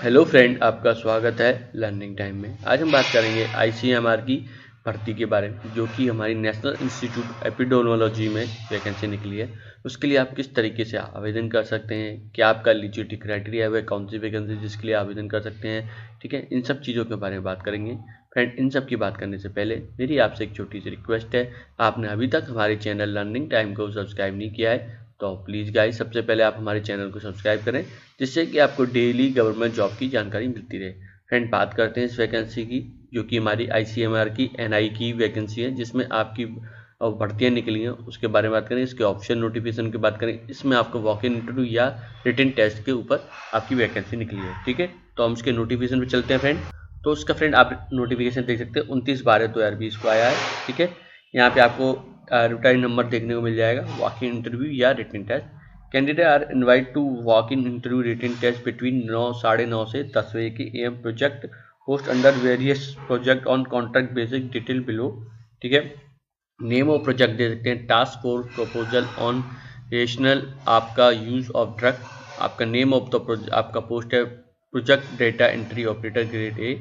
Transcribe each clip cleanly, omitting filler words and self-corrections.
Hello friend, आपका स्वागत है लर्निंग टाइम में। आज हम बात करेंगे आईसीएमआर की भर्ती के बारे में, जो कि हमारी नेशनल इंस्टीट्यूट एपिडेमियोलॉजी में वैकेंसी निकली है। उसके लिए आप किस तरीके से आवेदन कर सकते हैं, क्या आपका एलिजिबिलिटी क्राइटेरिया है, कौन सी वैकेंसी जिसके लिए आवेदन कर सकते हैं, ठीक है। इन सब चीज़ों के बारे में बात करेंगे। फ्रेंड, इन सब की बात करने से पहले मेरी आपसे एक छोटी सी रिक्वेस्ट है। आपने अभी तक हमारे चैनल लर्निंग टाइम को सब्सक्राइब नहीं किया है तो प्लीज़ गाइस, सबसे पहले आप हमारे चैनल को सब्सक्राइब करें, जिससे कि आपको डेली गवर्नमेंट जॉब की जानकारी मिलती रहे। फ्रेंड, बात करते हैं इस वैकेंसी की, जो कि हमारी आईसीएमआर की एनआई की वैकेंसी है, जिसमें आपकी भर्तियाँ निकली हैं। उसके बारे में बात करें, इसके ऑप्शन नोटिफिकेशन की बात करें, इसमें आपको वॉक इन इंटरव्यू या रिटन टेस्ट के ऊपर आपकी वैकेंसी निकली है, ठीक है। तो हम इसके नोटिफिकेशन पे चलते हैं फ्रेंड। तो उसका फ्रेंड आप नोटिफिकेशन देख सकते हैं, 29/12/2020 को आया है, ठीक है। यहाँ पे आपको एडवर्टाइज नंबर देखने को मिल जाएगा, वॉक इन इंटरव्यू या written test. Candidate are invite to walk in interview written test between 9:30 से 10 बजे के AM। Project post under various project on contract basic detail below, ठीक है। नेम ऑफ प्रोजेक्ट दे सकते हैं, task force proposal on rational आपका use of drug. आपका नेम ऑफ द आपका पोस्ट है project data entry operator grade A।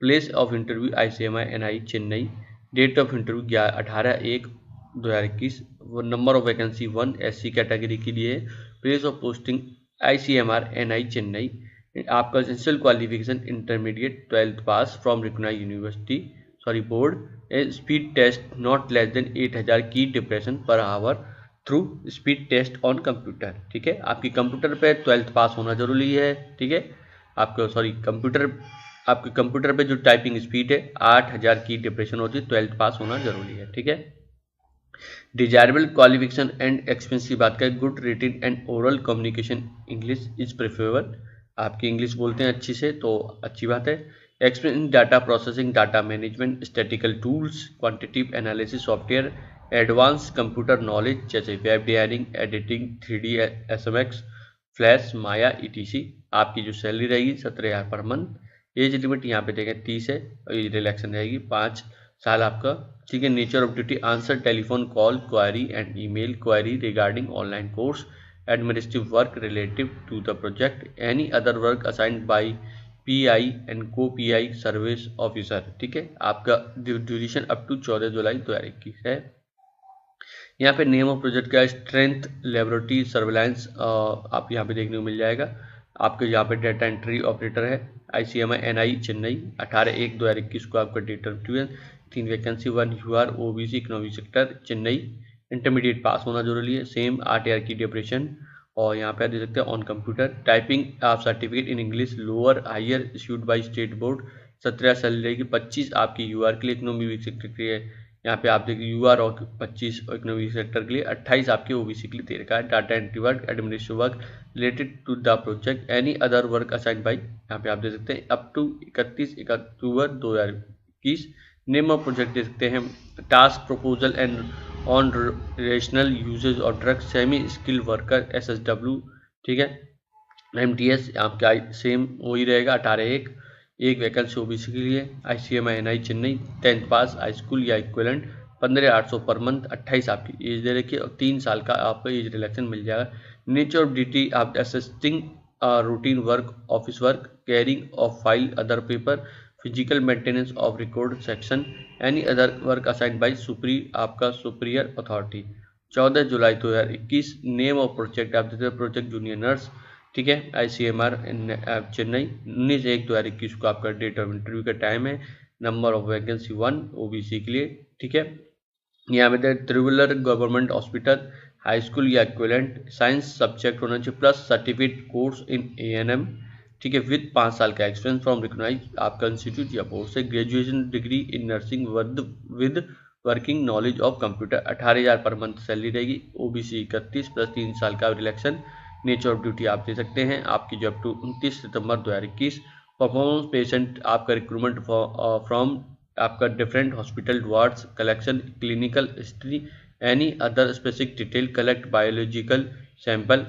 Place of interview ICMR NI Chennai. Date of interview 18/1/2021। Number of vacancy 1 SC category के लिए। Place of posting ICMR NI Chennai. आपका essential qualification intermediate 12th pass from recognised university board. Speed test not less than 8000 key depression per hour through speed test on computer, ठीक है। आपकी computer पे 12th पास होना जरूरी है, ठीक है। आपके कंप्यूटर पे जो टाइपिंग स्पीड है 8000 की डिप्रेशन होती है, 12th पास होना जरूरी है, ठीक है। डिजायरेबल क्वालिफिकेशन एंड एक्सपीरियंस की बात करें, good written and oral communication English is preferable. आपकी इंग्लिश बोलते हैं अच्छी से तो अच्छी बात है। Experience in data processing, data management, statical tools, quantitative analysis software, advance computer knowledge जैसे web designing, editing, 3D SMX, flash, Maya ETC। आपकी जो सैलरी रहेगी 17,000 पर मंथ। एज लिमिट यहाँ पे देखें 30 है, और एज रिलैक्सन रहेगी 5 साल आपका, ठीक है। Nature of duty, answer telephone call query and email query regarding online course, administrative work relative to the project, any other work assigned by PI and co PI service officer, ठीक है। आपका duration up to 14 July 2021 है। यहाँ पे name of project का strength laboratory surveillance आप यहाँ पे देखने को मिल जाएगा। आपके यहाँ पे डेटा एंट्री ऑपरेटर है, ICMR NI चेन्नई। 18/1/2021 को आपका date of interview. 3 vacancy, 1 UR OBC economic sector Chennai. Intermediate pass होना जरूरी है, सेम 8 की डिप्रेशन। और यहाँ पे आप देख सकते हैं ऑन कंप्यूटर टाइपिंग आप certificate in English lower higher issued by state board. 17 salary रहेगी, 25 आपकी UR के लिए, इकोनॉमिक सेक्टर के लिए यहाँ पे आप देखिए UR और 25 इकोनॉमिक सेक्टर के लिए, 28 आपके OBC के लिए दे रखा है। Data entry work, administrative work related to the project, any other work assigned by, यहाँ पे आप दे सकते हैं up to 31 October 2021। Name of project दे सकते हैं, task proposal and on rational usage of drug, semi skill worker SSW, ठीक है। MTS आपका सेम वही रहेगा 18/1। एक वैकेंसी OBC के लिए, ICMR NI चेन्नई, 10th पास हाई स्कूल या इक्विवेलेंट, 15,800 पर मंथ। 28 आपकी एज दे रखी है और 3 साल का आपको एज रिलैक्सन मिल जाएगा। नेचर ऑफ ड्यूटी आप assisting routine work, office work, caring of file other paper, physical maintenance of record section, any other work assigned by आपका superior authority. 14 July 2021। Name of project आप देते हैं project junior nurse, ठीक है। ICMR Chennai. 19/1/2021 को आपका date of interview का time है। नंबर ऑफ वैकेंसी 1 OBC के लिए, ठीक है। यहाँ पे त्रिवुलर गवर्नमेंट हॉस्पिटल, हाई स्कूल या इक्विवेलेंट, साइंस सब्जेक्ट होना चाहिए, plus certificate course in ANM, ठीक है, विद 5 साल का एक्सपीरियंस फ्रॉम रिकॉग्नाइज्ड आपका इंस्टीट्यूट या बोर्ड से। Graduation degree in nursing with working knowledge of computer. 18,000 per month salary रहेगी, OBC 31 प्लस 3 साल का रिलैक्सन। नेचर ऑफ ड्यूटी आप दे सकते हैं आपकी job to 29 September 2021। Performance patient आपका रिक्रूटमेंट फ्रॉम आपका different hospital wards, collection clinical history, any other specific detail, collect biological sample.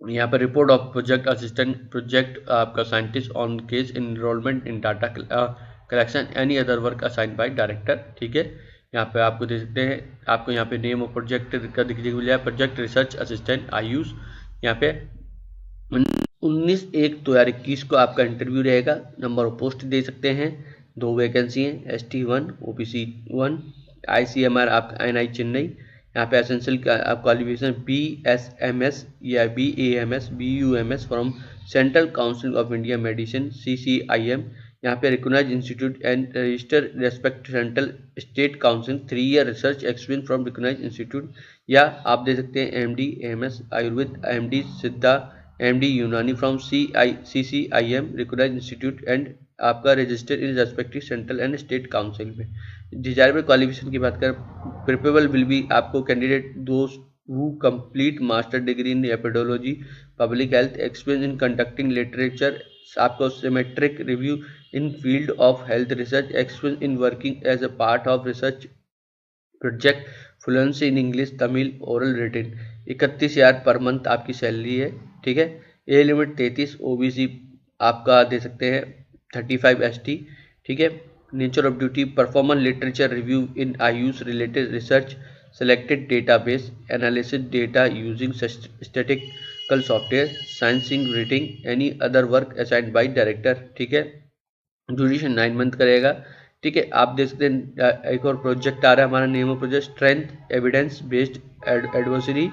यहाँ पर report of project assistant, project आपका scientist on case enrolment in data collection, any other work assigned by director, ठीक है। यहाँ पे आपको दे सकते हैं, आपको यहाँ पे नेम ऑफ प्रोजेक्ट का दिख जाए, प्रोजेक्ट रिसर्च असिस्टेंट आयुष। यहाँ पे 19/1/2021 को आपका इंटरव्यू रहेगा। नंबर ऑफ पोस्ट दे सकते हैं, 2 वैकेंसी हैं, ST1 OBC 1, ICMR आपका NI चेन्नई। यहाँ पे एसेंशियल क्वालिफिकेशन BSMS या BAMS BUMS from central council of India medicine CCIM। यहाँ पे recognised institute and register respect central state council 3 year research experience from recognised institute, या आप दे सकते हैं MD AMS Ayurveda, MD Siddha, MD Unani from CCIM recognised institute and आपका register in respective central and state council में। Desirable qualification की बात करें, प्रिपेबल विल बी आपको कैंडिडेट दोस्त who complete master degree in epidemiology, public health, experience in conducting literature, आपको symmetric review in field of health research, experience in working as a part of research project, fluency in English, Tamil, oral written। 31,000 per month आपकी salary है, ठीक है। As limit 33, OBC आपका दे सकते हैं 35 ST, ठीक है। Nature of duty, performance literature review in Ayush related research, selected database analysis data using statistical software, sciencing writing any other work assigned by director, ठीक है। ड्यूरेशन 9 मंथ करेगा, ठीक है। आप देख सकते हैं एक और प्रोजेक्ट आ रहा है हमारा, name of project strength evidence based adversary,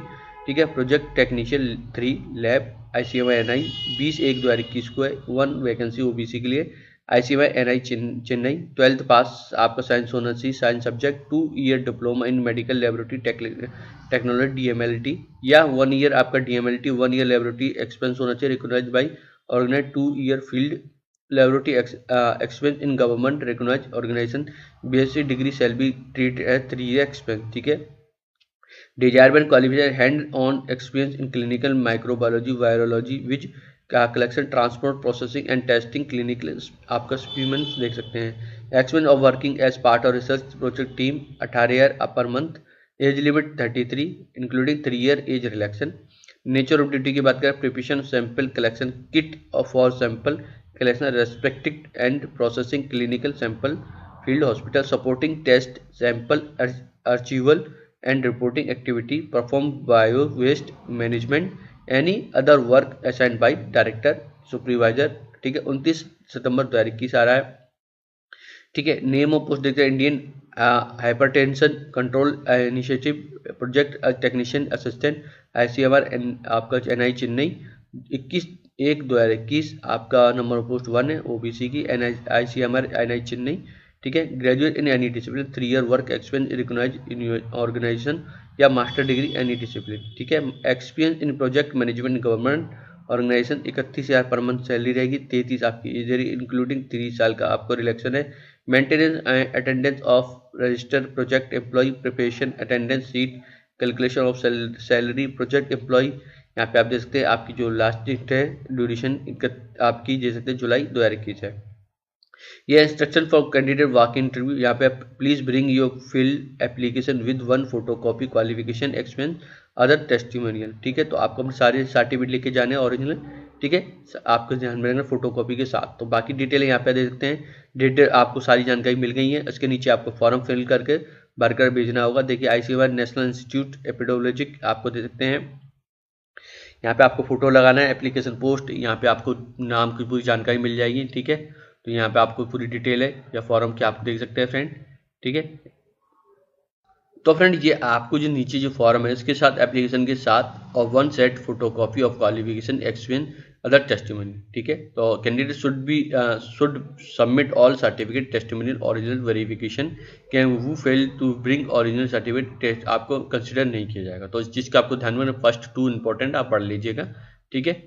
ठीक है। Project technician 3 lab ICMR NI 20/1/2021 को है, 1 वैकेंसी OBC के लिए, ICMR NI चेन्नई। 12th पास आपका साइंस होना चाहिए, science subject, 2 year diploma in medical laboratory technology DMLT, या 1 ईयर आपका DMLT 1 ईयर लेबोरेटरी एक्सपीरियंस होना चाहिए, recognised by organise 2 year field laboratory experience in government recognised organisation. BSc degree shall be treated as 3 year experience, ठीक है। Desirable qualification, hand on experience in clinical microbiology virology which का collection transport processing and testing clinical आपका specimens देख सकते हैं। Experience of working as part of research project team 18 year per month, age limit 33 including 3 year age relaxin. Nature of duty की बात करें, preparation sample collection kit for sample collection respective and processing clinical sample field hospital, supporting test sample archival and reporting activity, perform bio waste management, any other work assigned by director supervisor, ठीक है। 29 September 2021 आ रहा है, ठीक है। Name of post देखते हैं, Indian hypertension control initiative project technician assistant ICMR आपका NI Chennai. 21/1/2021 आपका नंबर ऑफ पोस्ट 1 है, OBC की, ICMR NI चेन्नई, ठीक है। Graduate in any discipline, 3 year work experience recognize in organization, या मास्टर डिग्री एनी डिसिप्लिन, ठीक है। Experience in project management government organization. 31,000 per month salary रहेगी, 33 आपकी एज इंक्लूडिंग 3 साल का आपको रिलैक्सन है। Maintenance attendance of register project employ, preparation attendance sheet, calculation of salary project employ. यहाँ पे आप देख सकते हैं आपकी जो लास्ट डेट है ड्यूरेशन आपकी दे सकते हैं जुलाई 2021 है। ये instruction for candidate walk interview, यहाँ पे please bring your field application with 1 photocopy qualification experience other testimonial, ठीक है। तो आपको अपने सारे सर्टिफिकेट लेके जाने हैं ओरिजिनल, ठीक है। आपको ध्यान में रखना फोटोकॉपी के साथ। तो बाकी डिटेल यहाँ पे दे सकते हैं, डिटेल आपको सारी जानकारी मिल गई है। इसके नीचे आपको फॉर्म फिल करके भरकर भेजना होगा। देखिए ICMR नेशनल इंस्टीट्यूट एपिडोलॉजी आपको दे सकते हैं, यहाँ पे आपको फोटो लगाना है, एप्लीकेशन पोस्ट, यहाँ पे आपको नाम की पूरी जानकारी मिल जाएगी, ठीक है। तो यहाँ पे आपको पूरी डिटेल है या फॉर्म की आप देख सकते हैं फ्रेंड, ठीक है। तो फ्रेंड ये आपको जो नीचे जो फॉर्म है इसके साथ एप्लीकेशन के साथ और 1 set photocopy of qualification experience other testimony, ठीक है। तो candidate should submit all certificate testimonial original verification, can who fail to bring original certificate आपको कंसिडर नहीं किया जाएगा। तो इस चीज़ का आपको ध्यान में फर्स्ट 2 इंपॉर्टेंट आप पढ़ लीजिएगा, ठीक है।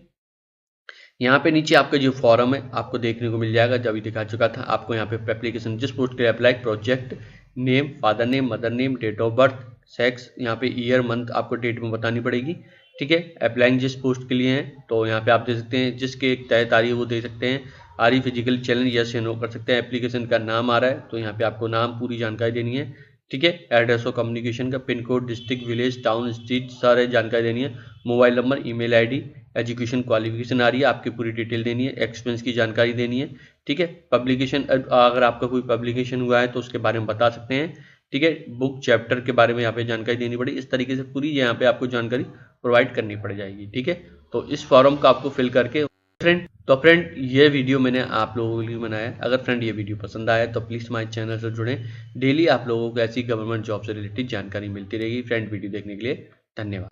यहाँ पे नीचे आपका जो फॉर्म है आपको देखने को मिल जाएगा, जब भी दिखा चुका था आपको। यहाँ पे एप्लीकेशन जिस पोस्ट के लिए apply, project name, father name, mother name, date of birth, sex, यहाँ पे ईयर मंथ आपको डेट में बतानी पड़ेगी, ठीक है। अप्लाइंग जिस पोस्ट के लिए हैं तो यहाँ पे आप दे सकते हैं जिसके तय तारीख वो दे सकते हैं। R E physical challenge yes या नो कर सकते हैं। एप्लीकेशन का नाम आ रहा है तो यहाँ पे आपको नाम पूरी जानकारी देनी है, ठीक है। एड्रेस और कम्युनिकेशन का pin code, district, village, town, street सारे जानकारी देनी है। Mobile number, email ID, education qualification आ रही है आपकी पूरी डिटेल देनी है। एक्सपेंस की जानकारी देनी है, ठीक है। पब्लिकेशन अगर आपका कोई पब्लिकेशन हुआ है तो उसके बारे में बता सकते हैं, ठीक है। बुक चैप्टर के बारे में यहाँ पे जानकारी देनी पड़ेगी। इस तरीके से पूरी यहाँ पे आपको जानकारी प्रोवाइड करनी पड़ जाएगी, ठीक है। तो इस फॉर्म को आपको फिल करके फ्रेंड ये वीडियो मैंने आप लोगों के लिए बनाया। अगर फ्रेंड ये वीडियो पसंद आया तो प्लीज़ हमारे चैनल से जुड़ें। डेली आप लोगों को ऐसी गवर्नमेंट जॉब से रिलेटेड जानकारी मिलती रहेगी। फ्रेंड वीडियो देखने के लिए धन्यवाद।